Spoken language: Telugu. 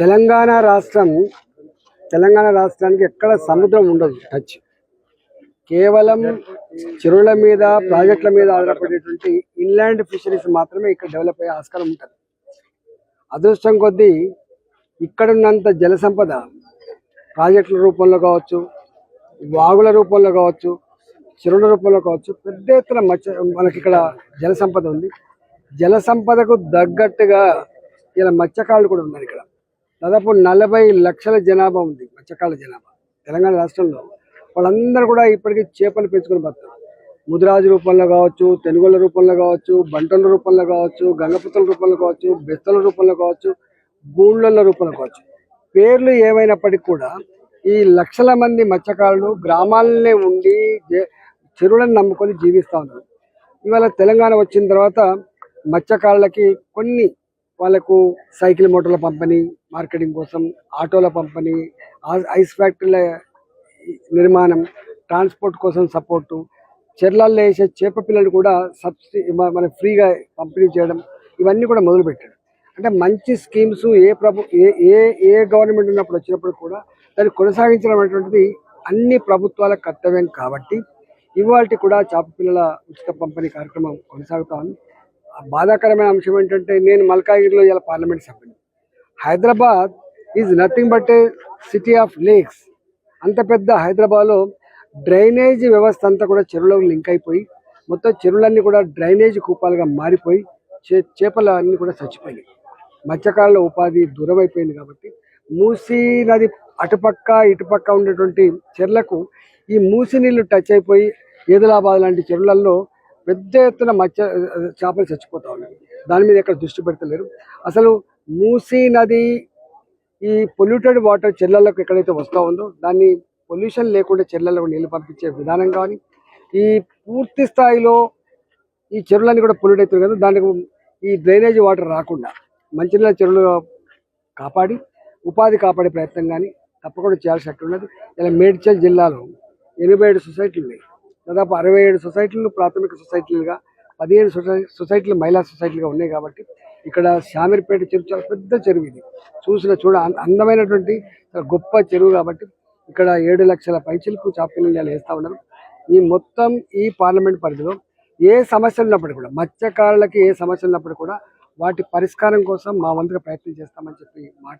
తెలంగాణ రాష్ట్రానికి ఎక్కడ సముద్రం ఉండదు. టచ్ కేవలం చెరువుల మీద ప్రాజెక్టుల మీద ఆధారపడేటువంటి ఇన్లాండ్ ఫిషరీస్ మాత్రమే ఇక్కడ డెవలప్ అయ్యే ఆస్కారం ఉంటుంది. అదృష్టం కొద్దీ ఇక్కడున్నంత జల సంపద ప్రాజెక్టుల రూపంలో కావచ్చు, వాగుల రూపంలో కావచ్చు, చెరువుల రూపంలో కావచ్చు, పెద్ద ఎత్తున మనకి ఇక్కడ జల సంపద ఉంది. జల సంపదకు తగ్గట్టుగా ఇలా మత్స్యకారులు కూడా ఉన్నారు. ఇక్కడ దాదాపు 40 లక్షల జనాభా ఉంది, మత్స్యకారుల జనాభా తెలంగాణ రాష్ట్రంలో. వాళ్ళందరూ కూడా ఇప్పటికీ చేపలు పెంచుకొని బతుకుతారు. ముదిరాజు రూపంలో కావచ్చు, తెనుగోళ్ళ రూపంలో కావచ్చు, బంటల రూపంలో కావచ్చు, గంగపుత్రుల రూపంలో కావచ్చు, బెస్తల రూపంలో కావచ్చు, గూండ్ల రూపంలో కావచ్చు. పేర్లు ఏమైనప్పటికీ కూడా ఈ లక్షల మంది మత్స్యకారులు గ్రామాలనే ఉండి చెరువులను నమ్ముకొని జీవిస్తూ ఉన్నారు. ఇవాళ తెలంగాణ వచ్చిన తర్వాత మత్స్యకారులకి కొన్ని వాళ్ళకు సైకిల్ మోటార్ల పంపిణీ, మార్కెటింగ్ కోసం ఆటోల పంపిణీ, ఐస్ ఫ్యాక్టరీల నిర్మాణం, ట్రాన్స్పోర్ట్ కోసం సపోర్టు, చెర్లల్లో వేసే చేప పిల్లలు కూడా సబ్సిడీ మన ఫ్రీగా పంపిణీ చేయడం, ఇవన్నీ కూడా మొదలుపెట్టాడు. అంటే మంచి స్కీమ్స్ ఏ గవర్నమెంట్ ఉన్నప్పుడు వచ్చినప్పుడు కూడా దాన్ని కొనసాగించడం అనేటువంటిది అన్ని ప్రభుత్వాల కర్తవ్యం. కాబట్టి ఇవాళ కూడా చేప పిల్లల ఉచిత పంపిణీ కార్యక్రమం కొనసాగుతా ఉంది. బాధాకరమైన అంశం ఏంటంటే, నేను మల్కాజ్గిరిలో ఇలా పార్లమెంట్ సభ్యుని. Hyderabad is nothing but a city of lakes. అంత పెద్ద హైదరాబాద్లో డ్రైనేజ్ వ్యవస్థ అంతా కూడా చెరువులకు లింక్ అయిపోయి మొత్తం చెరువులన్నీ కూడా డ్రైనేజ్ కూపాలుగా మారిపోయి చేపలు అన్నీ కూడా చచ్చిపోయినాయి. మత్స్యకారుల ఉపాధి దూరం అయిపోయింది. కాబట్టి మూసీ నది అటుపక్క ఇటుపక్క ఉండేటువంటి చెర్లకు ఈ మూసి నీళ్లు టచ్ అయిపోయి ఏదులాబాద్ లాంటి చెరువులలో పెద్ద ఎత్తున చేపలు చచ్చిపోతా ఉన్నాయి. దాని మీద ఎక్కడ దృష్టి పెడతలేరు. అసలు మూసీ నది ఈ పొల్యూటెడ్ వాటర్ చెర్లలకు ఎక్కడైతే వస్తూ ఉందో దాన్ని పొల్యూషన్ లేకుండా చెర్లలో నీళ్లు పంపించే విధానం కానీ, ఈ పూర్తి స్థాయిలో ఈ చెరువులన్నీ కూడా పొల్యూట్ అవుతుంది కదా, దానికి ఈ డ్రైనేజ్ వాటర్ రాకుండా మంచినీళ్ళ చెరువులు కాపాడి ఉపాధి కాపాడే ప్రయత్నం కానీ తప్పకుండా చేయాల్సి ఉన్నది. ఇలా మేడ్చల్ జిల్లాలో 87 సొసైటీలు ఉన్నాయి. దాదాపు 67 సొసైటీలు ప్రాథమిక సొసైటీలుగా, 15 సొసైటీలు మహిళా సొసైటీలుగా ఉన్నాయి. కాబట్టి ఇక్కడ శామీర్పేట చెరువు చాలా పెద్ద చెరువు. ఇది చూడ అందమైనటువంటి గొప్ప చెరువు. కాబట్టి ఇక్కడ 7 లక్షల పైచిలకు చేపలు వేస్తూ ఉన్నారు. ఈ పార్లమెంట్ పరిధిలో ఏ సమస్యలు ఉన్నప్పటికీ కూడా, మత్స్యకారులకి ఏ సమస్యలు ఉన్నప్పటికీ కూడా వాటి పరిష్కారం కోసం మా వంతుగా ప్రయత్నం చేస్తామని చెప్పి మాట.